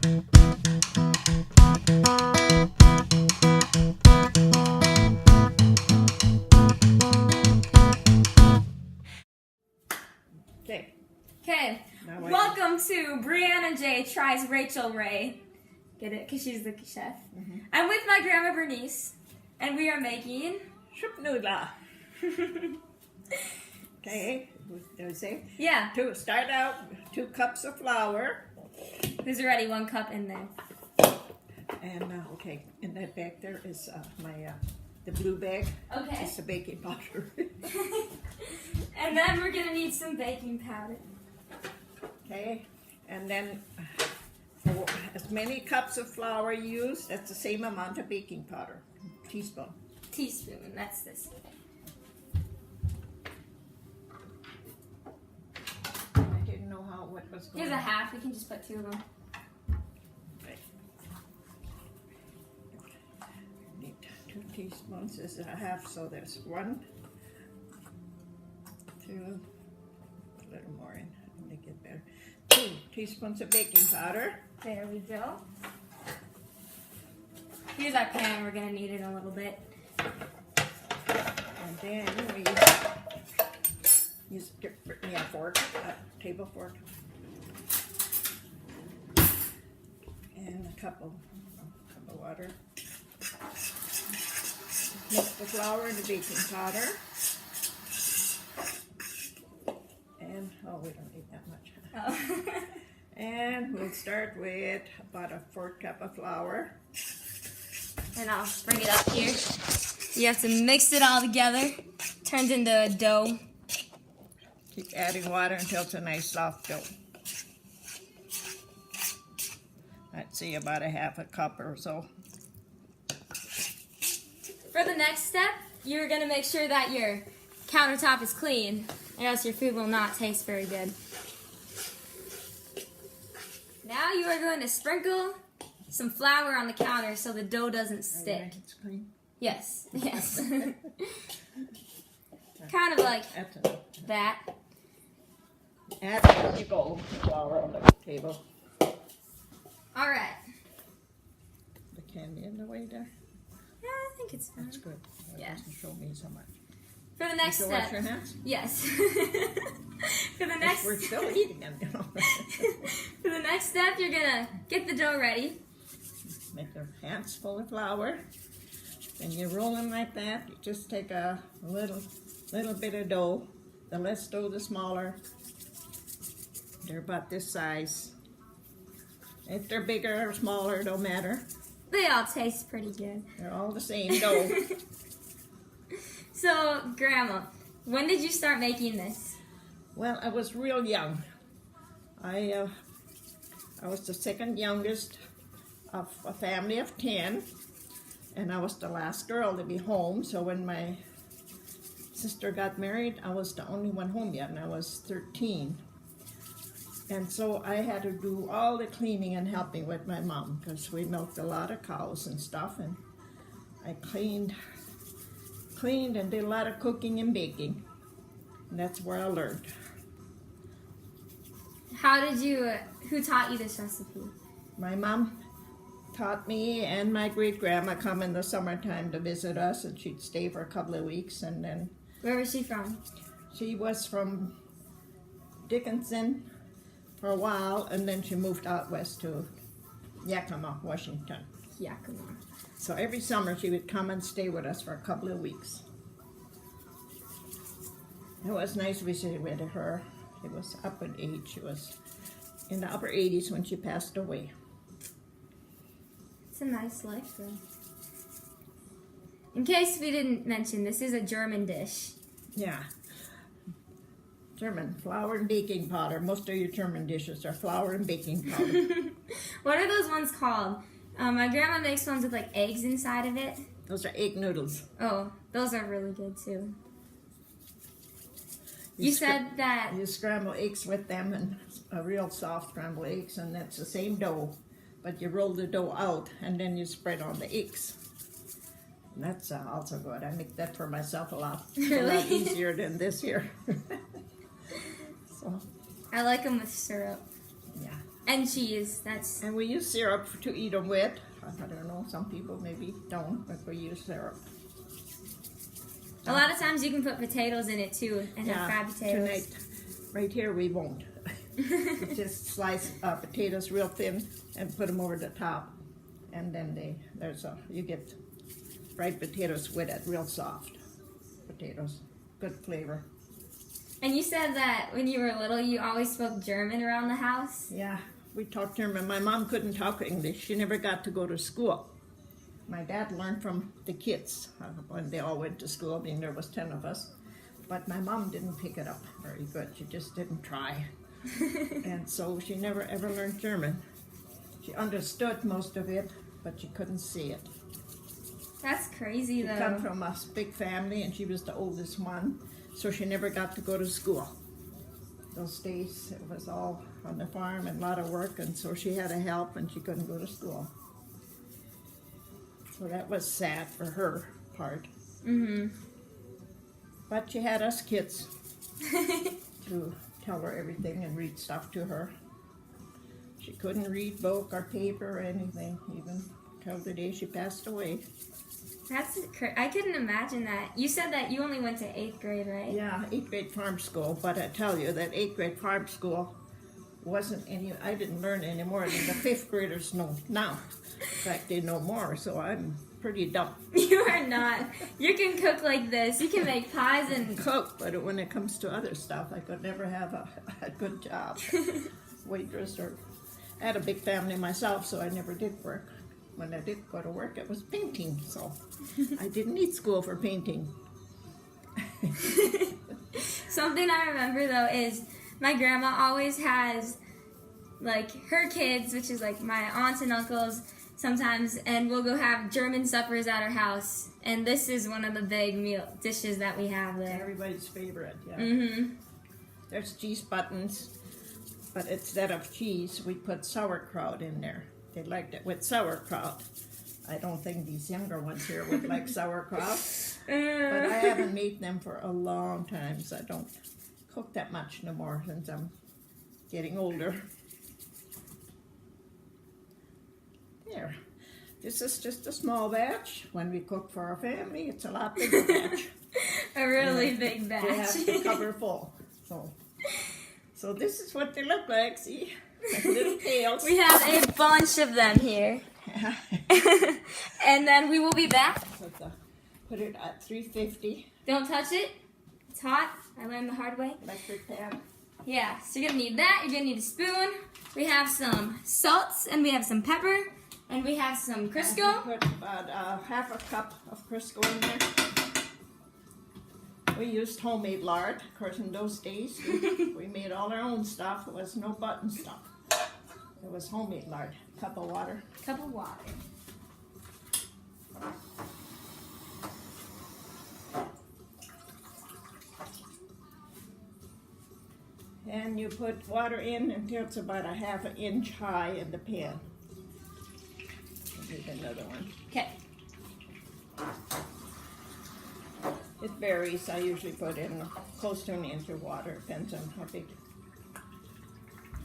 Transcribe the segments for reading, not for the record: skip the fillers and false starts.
Okay, welcome to Brianna J tries Rachel Ray. Get it? Because she's the chef. Mm-hmm. I'm with my grandma Bernice, and we are making Shuppnoodla. Okay, do we say? Yeah. To start out, 2 cups of flour. There's already 1 cup in there. And okay, in that bag there is the blue bag. Okay. It's the baking powder. And then we're gonna need some baking powder. Okay, and then for as many cups of flour you use, that's the same amount of baking powder. Teaspoon. Teaspoon, that's this. I didn't know what was going on. Here's a half, we can just put 2 of them. Okay. Need 2 teaspoons is a half, so there's 1, 2, a little more in. Let me get better. 2 teaspoons of baking powder. There we go. Here's our pan. We're going to need it a little bit. And then we use a fork, a table fork. And a cup of water. Mix the flour and the baking powder. And, oh, we don't need that much. Oh. And we'll start with about a 4th cup of flour. And I'll bring it up here. You have to mix it all together. Turns into a dough. Keep adding water until it's a nice soft dough. I'd say about a 1/2 cup or so. For the next step, you're going to make sure that your countertop is clean, or else your food will not taste very good. Now you are going to sprinkle some flour on the counter so the dough doesn't stick. Right, it's clean. Yes, yes. Kind of like that. Add as you go flour on the table. All right. The candy in the way there. Yeah, I think it's fine. That's good. That Yeah. doesn't show me so much. For the next you step. wash your hands? Yes. For the next. We're still eating them, you know. For the next step, you're gonna get the dough ready. Make your hands full of flour. And you roll them like that. You just take a little bit of dough. The less dough, the smaller. They're about this size. If they're bigger or smaller, don't matter. They all taste pretty good. They're all the same dough. So, Grandma, when did you start making this? Well, I was real young. I was the 2nd youngest of a family of 10, and I was the last girl to be home. So when my sister got married, I was the only one home yet, and I was 13. And so I had to do all the cleaning and helping with my mom because we milked a lot of cows and stuff, and I cleaned and did a lot of cooking and baking. And that's where I learned. Who taught you this recipe? My mom taught me, and my great-grandma come in the summertime to visit us, and she'd stay for a couple of weeks, and then... Where was she from? She was from Dickinson for a while, and then she moved out west to Yakima, Washington. Yakima. So every summer she would come and stay with us for a couple of weeks. It was nice visiting with her. She was up in age. She was in the upper 80s when she passed away. It's a nice life, though. In case we didn't mention, this is a German dish. Yeah. German, flour and baking powder. Most of your German dishes are flour and baking powder. What are those ones called? My grandma makes ones with like eggs inside of it. Those are egg noodles. Oh, those are really good too. You said that... You scramble eggs with them, and a real soft scrambled eggs, and that's the same dough. But you roll the dough out, and then you spread on the eggs. And that's also good. I make that for myself a lot. Really? A lot easier than this here. So, I like them with syrup. yeah. And cheese. That's. And we use syrup to eat them with. I don't know, some people maybe don't, but we use syrup. A lot of times you can put potatoes in it too and have fried potatoes. Tonight, right here we won't. We just slice potatoes real thin and put them over the top. And then you get fried potatoes with it, real soft potatoes. Good flavor. And you said that when you were little, you always spoke German around the house? Yeah, we talked German. My mom couldn't talk English. She never got to go to school. My dad learned from the kids when they all went to school. I mean, there was 10 of us. But my mom didn't pick it up very good. She just didn't try. And so she never ever learned German. She understood most of it, but she couldn't see it. That's crazy, though. She come from a big family, and she was the oldest one, so she never got to go to school. Those days, it was all on the farm and a lot of work, and so she had to help, and she couldn't go to school. So that was sad for her part. Mm-hmm. But she had us kids to tell her everything and read stuff to her. She couldn't read book or paper or anything, even till the day she passed away. I couldn't imagine that. You said that you only went to 8th grade, right? Yeah, 8th grade farm school, but I tell you that 8th grade farm school I didn't learn any more than the 5th graders know now. In fact, they know more, so I'm pretty dumb. You are not. You can cook like this. You can make pies and cook, but when it comes to other stuff, I could never have a good job. Waitress I had a big family myself, so I never did work. When I did go to work, it was painting, so I didn't need school for painting. Something I remember, though, is my grandma always has, like, her kids, which is, like, my aunts and uncles sometimes, and we'll go have German suppers at her house. And this is one of the big dishes that we have there. Everybody's favorite, yeah. Mm-hmm. There's cheese buttons, but instead of cheese, we put sauerkraut in there. They liked it with sauerkraut. I don't think these younger ones here would like sauerkraut. But I haven't made them for a long time, so I don't cook that much no more since I'm getting older. There. This is just a small batch. When we cook for our family, it's a lot bigger batch. A really big batch. They have to cover full. So this is what they look like, see? Like little tails. We have a bunch of them here. And then we will be back. Put it at 350. Don't touch it. It's hot. I learned the hard way. Electric pan. Yeah, so you're going to need that. You're going to need a spoon. We have some salts, and we have some pepper, and we have some Crisco. We put about half a cup of Crisco in there. We used homemade lard. Of course, in those days, we made all our own stuff. It was no button stuff. It was homemade lard. Cup of water. Cup of water. And you put water in until it's about a half an inch high in the pan. I'll make another one. Okay. It varies. I usually put in close to an inch of water. Depends on how big.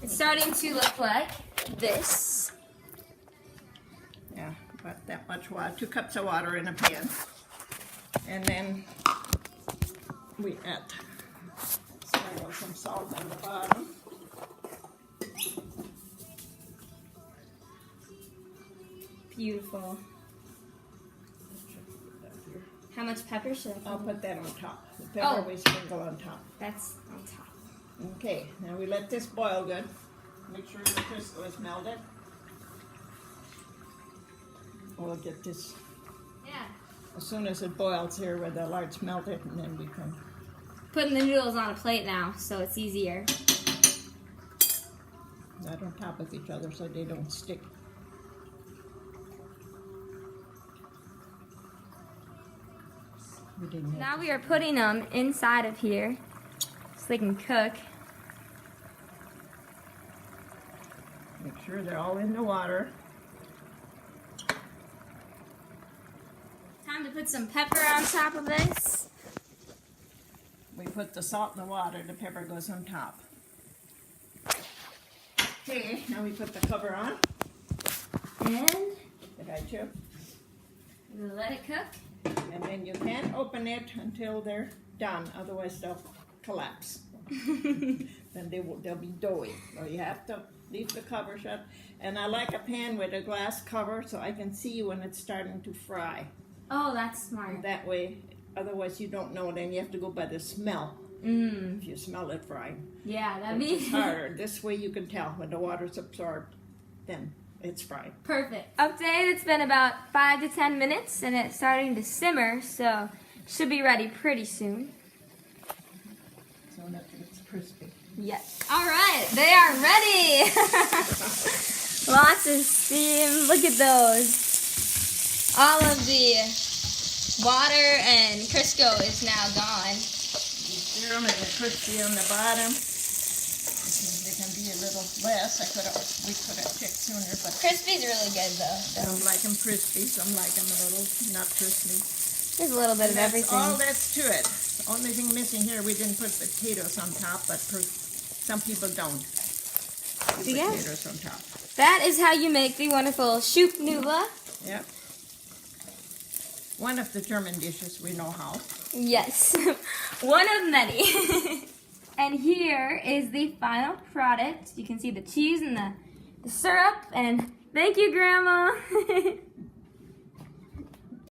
It's starting to look like this. Yeah, about that much water. 2 cups of water in a pan. And then we add some salt on the bottom. Beautiful. How much pepper should I put? I'll put that on top. The pepper we sprinkle on top. That's on top. Okay, now we let this boil good. Make sure the Crisco is melted. We'll get this. Yeah. As soon as it boils here where the lard's melted, and then we can. Putting the noodles on a plate now, so it's easier. Right on top of each other so they don't stick. Now we are putting them inside of here so they can cook. Make sure they're all in the water. Time to put some pepper on top of this. We put the salt in the water, the pepper goes on top. Okay, now we put the cover on. And Did I too? we'll let it cook. And then you can't open it until they're done, otherwise they'll collapse. Then they'll be doughy. So you have to leave the cover shut. And I like a pan with a glass cover so I can see when it's starting to fry. Oh, that's smart. That way, otherwise you don't know, then you have to go by the smell. Mmm. If you smell it frying. Yeah, that'd It's be harder. This way you can tell when the water's absorbed, then it's fried. perfect. Update, it's been about 5 to 10 minutes and it's starting to simmer, so it should be ready pretty soon. So that it's crispy. Yes. All right, they are ready. Lots of steam. Look at those. All of the water and Crisco is now gone. Sear them and they're crispy on the bottom. They can be a little less. We could have picked sooner, but Crispy's really good though. some like them crispy, some like them a little not crispy. There's a little bit of That's everything. all that's to it. The only thing missing here, we didn't put potatoes on top, but some people don't. Put Yeah. potatoes on top. That is how you make the wonderful Shuppnoodla. Yep. One of the German dishes we know how. Yes, one of many. And here is the final product. You can see the cheese and the syrup. And thank you, Grandma.